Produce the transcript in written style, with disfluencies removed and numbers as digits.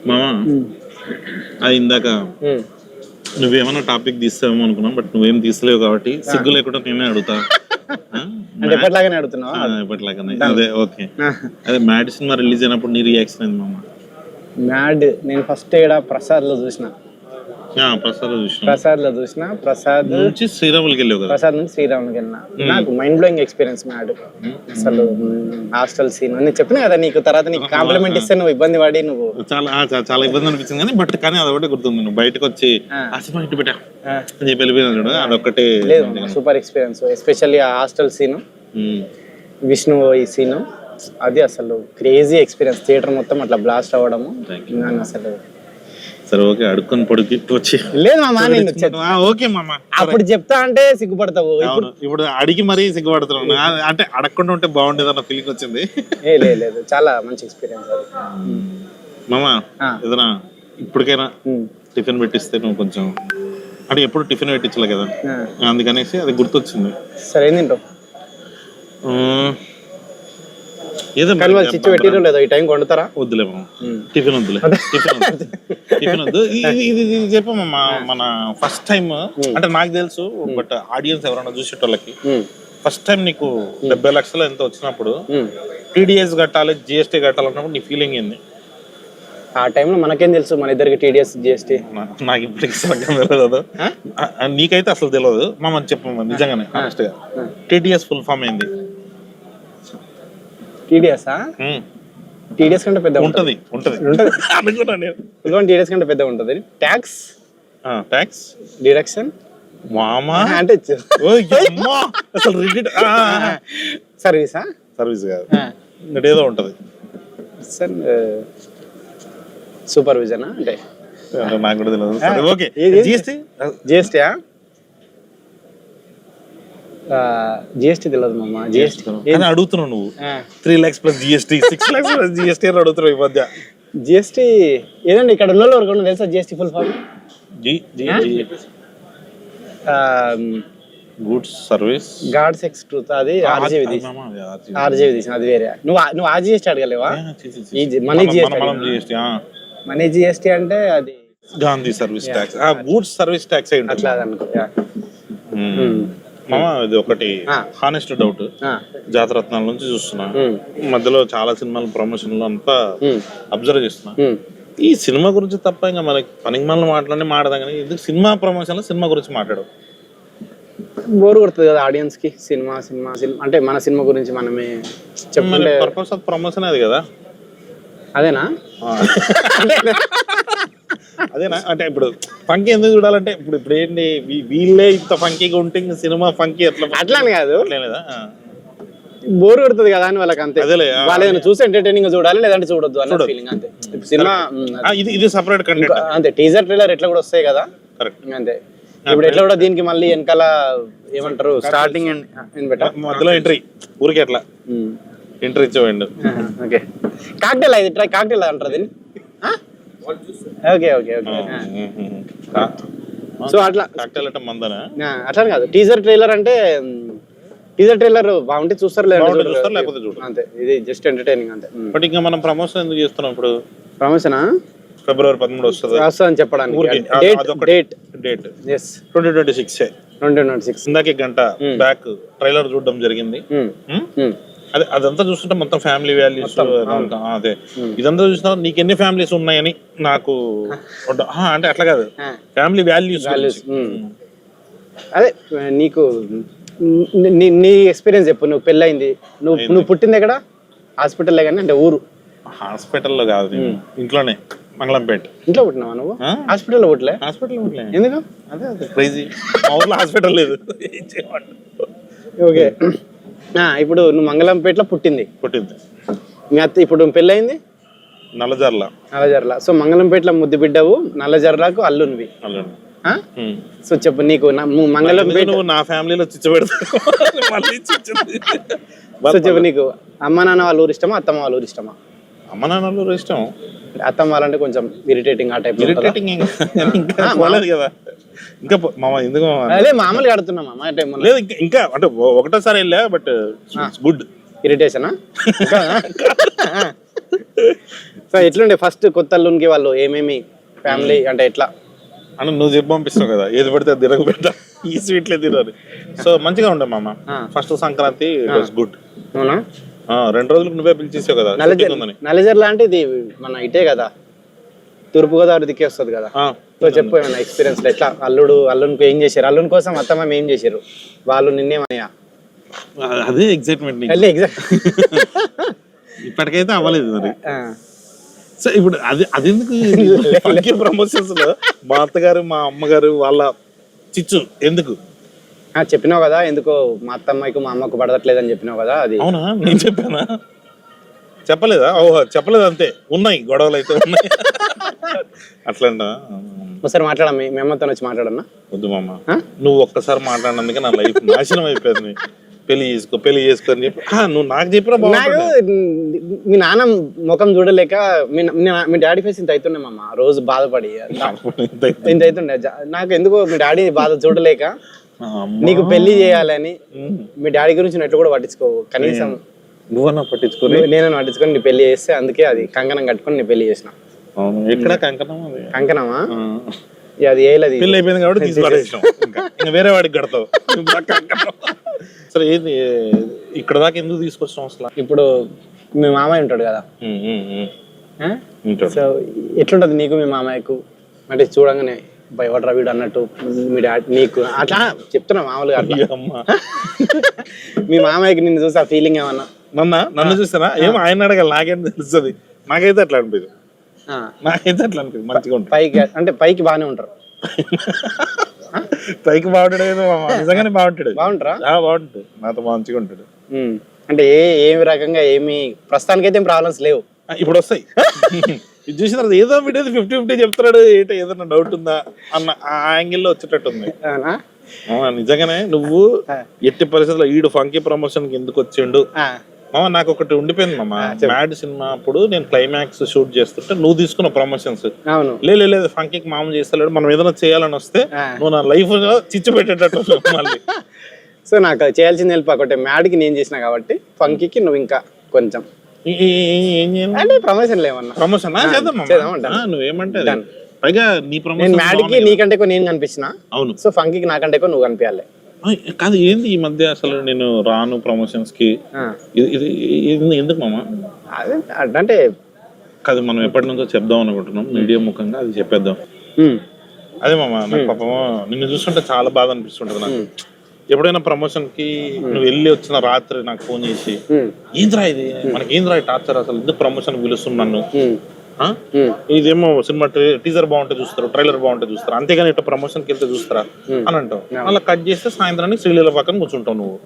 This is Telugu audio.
మామా అది ఇందాక నువ్వేమన్నా టాపిక్ తీస్తావేమో అనుకున్నాం, బట్ నువ్వేం తీసలేవు కాబట్టి సిగ్గు లేకుండా నేనే అడుగుతా. ఎప్పటిలాగానే అడుగుతున్నావు? ఎప్పటిలాగానే. అదే ఓకే. అదే మ్యాడ్ సినిమా రిలీజ్ అయినప్పుడు నీ రియాక్షన్ అయింది మామ? మ్యాడ్ నేను ఫస్ట్ ఇక్కడ ప్రసాద్ లో చూసిన. ప్రసాద్ లో చూసిన. ప్రసాద్ నుంచి శ్రీరాములకి వెళ్ళావు కదా? ప్రసాద్ నుంచి శ్రీరాములకి వెళ్ళిన. నాకు మైండ్ బ్లోయింగ్ ఎక్స్పీరియన్స్ మ్యాడ్. అసలు హాస్టల్ సీన్ నేను చెప్పినా కదా నీకు, తర్వాత నీకు కాంప్లిమెంట్ ఇస్తే నువ్వు ఇబ్బంది పడి నువ్వు చాలా ఇబ్బంది అనిపించింది కానీ కానీ అది ఒకటే గుర్తుంది. నువ్వు బయటకు వచ్చి ఆ సినిమా ఇటు పెట్టా అని చెప్పి వెళ్ళిపోయినా చూడు, అదొక్కటే లేదు. సూపర్ ఎక్స్పీరియన్స్, ఎస్పెషల్లీ ఆ హాస్టల్ సీన్, విష్ణు ఈ సీన్, అది అసలు క్రేజీ ఎక్స్పీరియన్స్. థియేటర్ మొత్తం అట్లా బ్లాస్ట్ అవ్వడము అసలు. సరే ఓకే, అడుక్కొని పొడికి వచ్చి లేదు మామా. నేను ఓకే మామ అప్పుడు చెప్తా అంటే సిగ్గుపడతావు, ఇప్పుడు అడిగి మరీ సిగ్గుపడుతున్నాను. అంటే అడగకుండా ఉంటే బాగుండేది అన్న ఫీలింగ్ వచ్చింది. లేదు చాలా మంచి ఎక్స్పీరియన్స్ అది మామ. ఏదైనా ఇప్పటికైనా టిఫిన్ పెట్టిస్తే నువ్వు కొంచెం అంటే ఎప్పుడు టిఫిన్ పెట్టించలే కదా, అందుకనేసి అది గుర్తొచ్చింది. సరే ఏం తింటావు? ఈ టైం వండుతారా? వద్దులే టిఫిన్ వద్దులే, టిఫిన్ వద్దు. ఇది చెప్పమ్మా, మన ఫస్ట్ టైం అంటే నాకు తెలుసు, బట్ ఆడియన్స్ ఎవరైనా చూసేటోళ్ళకి ఫస్ట్ టైం నీకు 70 లక్షలు ఎంత వచ్చినప్పుడు టీడీఎస్ కట్టాలి, జిఎస్టీ కట్టాలన్నప్పుడు నీ ఫీలింగ్ ఏంది? ఆ టైంలో మనకేం తెలుసు, మన ఇద్దరికి టీడీఎస్ జిఎస్టీ నాకు ఇప్పటికి తెలియదు. నీకైతే అసలు తెలియదు మామ, చెప్పమ్మా నిజంగానే ఫస్ట్ గా. టీడీఎస్ ఫుల్ ఫామ్ ఏంది? టీడీఎస్ కంటే పెద్ద ఉంటది. టీడీఎస్ కంటే పెద్ద ఉంటది. ట్యాక్స్ డిడక్షన్ మామా అంటే సర్వీసా? సర్వీస్ కాదు, ఏదో ఉంటది. సూపర్విజన్ అంటే నాకు కూడా తెలియదు. ఓకే, జిఎస్టీ జిఎస్టీ తెలియదు మామ. జిఎస్టీ అడుగుతున్నావు నువ్వు. 3 lakhs plus GST, 6 lakhs plus GST అని అడుగుతున్నావు ఈ మధ్య. జిఎస్టీ ఏదండి ఇక్కడ ఉన్న వరకు తెలుసా? GST full form goods service గాడ్స్ ఎక్స్ట్రూత్. అది ఆర్జీవి తీసిన, అది వేరే. నువ్వు ఆ జిఎస్టీ అడగలేవా? మనీ జిఎస్టీ అంటే అది Gandhi service tax, goods service tax అయి అట్లా అనుకో. మామా ఇది ఒకటి హానెస్ట్ డౌట్, జాతరత్నాల నుంచి చూస్తున్నా, మధ్యలో చాలా సినిమాల ప్రమోషన్లు అంతా అబ్జర్వ్ చేస్తున్నా. ఈ సినిమా గురించి తప్ప ఇంకా మనకి పనికి మనం మాట్లాడదాం కానీ ఎందుకు సినిమా ప్రమోషన్ సినిమా గురించి మాట్లాడవు? బోర్ కొడుతుంది కదా ఆడియన్స్ కి. సినిమా అంటే మన సినిమా గురించి మనమే చెప్పాలి. పర్పస్ ఆఫ్ ప్రమోషన్ అది కదా. అదేనా? అదేనా అంటే ఇప్పుడు ఫంకీ ఎందుకు చూడాలంటే ఇప్పుడు ఏంటి వీళ్ళే ఇంత ఫంకీగా ఉంటే సినిమా ఫంకీ అట్లా కాదు, బోర్ కొడుతుంది కదా అని వాళ్ళకి. అంతే, వాళ్ళు ఏదైనా చూసి ఎంటర్టైనింగ్ గా చూడాలి, లేదంటే చూడొద్దు అన్న ఫీలింగ్. అంతే. సినిమా ఇది సెపరేట్ కంటెంట్ అంతే. టీజర్ ట్రైలర్ ఎట్లా కూడా వస్తాయి కదా, అంతే. ఇప్పుడు ఎట్లా కూడా దీనికి మళ్ళీ వెనకాల ఏమంటారు, స్టార్టింగ్ మధ్యలో ఎంట్రీ ఊరికే ఎట్లా ఎంట్రీ ఇచ్చేవాడు. ఓకే, కాక్టైల్ అది ట్రై, కాక్టైల్ అంటారు దీన్ని. Okay okay okay. సో అట్లా అట్లా కాదు. టీజర్ ట్రైలర్ అంటే టీజర్ ట్రైలర్ బాగుంటే చూస్తారు, లేకపోతే చూడరు. అంతే. ఇది జస్ట్ ఎంటర్టైనింగ్ అంతే. బట్ ఇంకా మనం ప్రమోషన్ ఎందుకు చేస్తున్నాం ఇప్పుడు? ప్రమోషనా February 13 వస్తుందని చెప్పడానికి. డేట్ 2026 ఇందాక గంట బ్యాక్ ట్రైలర్ చూడడం జరిగింది. అదంతా చూస్తుంటే మొత్తం ఫ్యామిలీ వాల్యూస్. అదే ఇదంతా చూసినా నీకు ఎన్ని ఫ్యామిలీస్ ఉన్నాయని నాకు అంటే అట్లా కాదు, ఫ్యామిలీ వాల్యూస్. అదే నీకు నీ ఎక్స్పీరియన్స్ చెప్పు. నువ్వు పెళ్ళయింది, నువ్వు పుట్టింది ఎక్కడ? హాస్పిటల్లో కానీ అంటే ఊరు? హాస్పిటల్లో కాదు, ఇంట్లోనే, మంగళంపేట. ఇంట్లో పుట్టినావా నువ్వు? హాస్పిటల్లో పుట్టలే? హాస్పిటల్లో పుట్టలే. ఎందుకు? అదే క్రేజీ, మా ఊర్లో హాస్పిటల్ లేదు. ఓకే, ఇప్పుడు నువ్వు మంగళంపేటలో పుట్టింది. మీ అత్త ఇప్పుడు పెళ్ళయింది నల్లజర్ల. సో మంగళంపేటలో ముద్దు బిడ్డవు, నల్లజర్లకు అల్లునివి. సో చెప్పు, నీకు మంగళంపేట నా ఫ్యామిలీలో చిచ్చబెడతావు. సో చెప్పు, నీకు అమ్మ నాన్న వాళ్ళ ఊరు ఇష్టమా, అత్తమ్మ వాళ్ళ ఊరు ఇష్టమా? అమ్మ నాన్న వాళ్ళ ఊరు ఇష్టం. అత్తమ్మ వాళ్ళంటే కొంచెం ఇరిటేటింగ్, ఆ టైప్. ఇరిటేటింగ్ కదా. ఇంకా మామ ఎందుకు అదే మామూలుగా ఆడుతున్నా మామ. లేదు ఇంకా అంటే ఒకటోసారి వెళ్ళా, బట్ గుడ్. ఇరిటేషనా? సో ఎట్లుండే ఫస్ట్ కొత్త అల్లునికి వాళ్ళు ఏమేమి ఫ్యామిలీ అంటే ఎట్లా అని నువ్వు చెప్పి పంపిస్తావు కదా, ఏది పడితే అది తిరగ పెట్టా, ఈ స్వీట్లే తినాలి. సో మంచిగా ఉండే మామ. First Sankranti was good. అవునా? 2 రోజులకు నువ్వే పిలిచేసావు కదా. నల్లజర్ లాంటిది మన ఇటే కదా, తూర్పు గోదావరి దిక్కే వస్తుంది కదా. సో చెప్పు ఏమన్నా ఎక్స్పీరియన్స్ ఎట్లా అల్లునికి ఏం చేశారు, అల్లుని కోసం అత్తమ్మ ఏం చేశారు, వాళ్ళు నిన్నేమయ్యా? అదే ఎగ్జైట్మెంట్ ఇప్పటికైతే అవ్వలేదు మరి. సో ఇప్పుడు అది ఎందుకు ప్రమోషన్స్ లో మా అత్తగారు మా అమ్మగారు వాళ్ళ చిచ్చు ఎందుకు చెప్పినావు కదా, ఎందుకో మా అత్తమ్మకి మా అమ్మకు పడదట్లేదు అని చెప్పినావు కదా. అది అవునా? నేను చెప్పానా? చెప్పలేదా? ఓహో చెప్పలేదు, అంతే. ఉన్నాయి గొడవలు అయితే ఉన్నాయి. అట్లా ఒకసారి మాట్లాడమ్మా, మీ అమ్మతో వచ్చి మాట్లాడన్నా. వద్దు మామ, నువ్వు ఒక్కసారి మాట్లాడినందుకే నా లైఫ్ నాశనం అయిపోయింది. పెళ్లి చేసుకో అని చెప్పి నువ్వు నాకు చెప్పినా నాకు మీ నాన్న ముఖం చూడలేక మీ డాడీ ఫేస్ ఇంత అవుతుండే మామ, రోజు బాధపడి ఇంత అవుతుండే. నాకు ఎందుకో మీ డాడీ బాధ చూడలేక నీకు పెళ్లి చేయాలని మీ డాడీ గురించి నెట్లు కూడా పట్టించుకోవు కనీసం. నువ్వన్నా పట్టించుకోని నేను పట్టించుకొని నీ పెళ్లి చేస్తే, అందుకే అది కంకణం కట్టుకొని నీ పెళ్లి చేసిన. ఎక్కడ కంకణమా? అది ఏలది పెళ్లి అయిపోయింది కాబట్టి తీసుకొచ్చాం, ఇంకా వేరే వాడికి కడతావు. సరే ఏంది ఇక్కడ దాకా ఎందుకు తీసుకొచ్చాం అసలు? ఇప్పుడు మీ మామయ్య ఉంటాడు కదా, సో ఎట్లుంటది నీకు మీ మామయ్యకు? అంటే చూడంగానే భయపడరా వీడు అన్నట్టు మీ డాడీ నీకు అట్లా చెప్తున్నా మామూలుగా. మీ మామయ్యకి నిన్ను చూసి ఆ ఫీలింగ్ ఏమన్నా? నన్ను చూస్తారా? ఏమో ఆయన అడగాలి, నాకేం తెలుస్తుంది. నాకైతే అట్లా అనిపించదు. మంచిగా ఉంటుంది పైకి, అంటే పైకి బాగానే ఉంటారు. పైకి బాగుంటాడు నిజంగానే బాగుంటాడు. బాగుంటారా? బాగుంటాడు, నాతో మంచిగా ఉంటాడు. అంటే ఏమి రకంగా ఏమి ప్రస్తుతానికైతే ప్రాబ్లమ్స్ లేవు. ఇప్పుడు వస్తాయి. ఇది చూసిన తర్వాత ఏదో వీడియో 50-50 చెప్తున్నాడు, ఏదైనా డౌట్ ఉందా అన్న ఆ యాంగిల్లో వచ్చేటట్టు ఉంది. నిజంగానే నువ్వు ఎట్టి పరిస్థితుల్లో ఈడు ఫంకీ ప్రమోషన్ కి ఎందుకు వచ్చిండు మామ? నాకు ఒకటి ఉండిపోయింది మామ. మ్యాడ్ సినిమా అప్పుడు నేను క్లైమాక్స్ షూట్ చేస్తుంటే నువ్వు తీసుకున్న ప్రమోషన్స్ లేదు ఫంకీకి మామ చేస్తలేడు, మనం ఏదైనా చేయాలని వస్తే నువ్వు నా లైఫ్ చిచ్చు పెట్టేటట్టు మళ్ళీ. సో నాకు చేయాల్సింది హెల్ప్ ఒకటి, మ్యాడ్కి నేను చేసిన కాబట్టి ఫంకీకి నువ్వు ఇంకా కొంచెం అంటే ప్రమోషన్ లేవన్నా. ప్రమోషన్ నువ్వేమంటే పైగా నీ ప్రమోషన్ మ్యాడ్కి నీకంటే నేను కనిపించిన. అవును. సో ఫంకీకి నాకంటే నువ్వు కనిపించాలి. కాదు ఏంది ఈ మధ్య అసలు నేను రాను ప్రమోషన్స్ కి, ఎందుకు మామ? అంటే కాదు మనం ఎప్పటి నుంచో చెప్దాం అనుకుంటున్నాం, మీడియా ముఖంగా అది చెప్పేద్దాం. అదే మామ, నాకు పాపం నిన్ను చూస్తుంటే చాలా బాధ అనిపిస్తుంటది నాకు. ఎప్పుడైనా ప్రమోషన్ కి నువ్వు వెళ్ళి వచ్చిన రాత్రి నాకు ఫోన్ చేసి ఏంద్రా ఇది మనకి ఏంద్రా టార్చర్, అసలు ఎందుకు ప్రమోషన్ పిలుస్తున్నాను, ఇదేమో సినిమా టీజర్ బాగుంటే చూస్తారు, ట్రైలర్ బాగుంటే చూస్తారు, అంతేగాని ఇట్లా ప్రమోషన్ కి వెళ్తే చూస్తారా అని అంటావు. అలా కట్ చేస్తే సాయంత్రానికి శ్రీలీల పక్కన కూర్చుంటావు నువ్వు.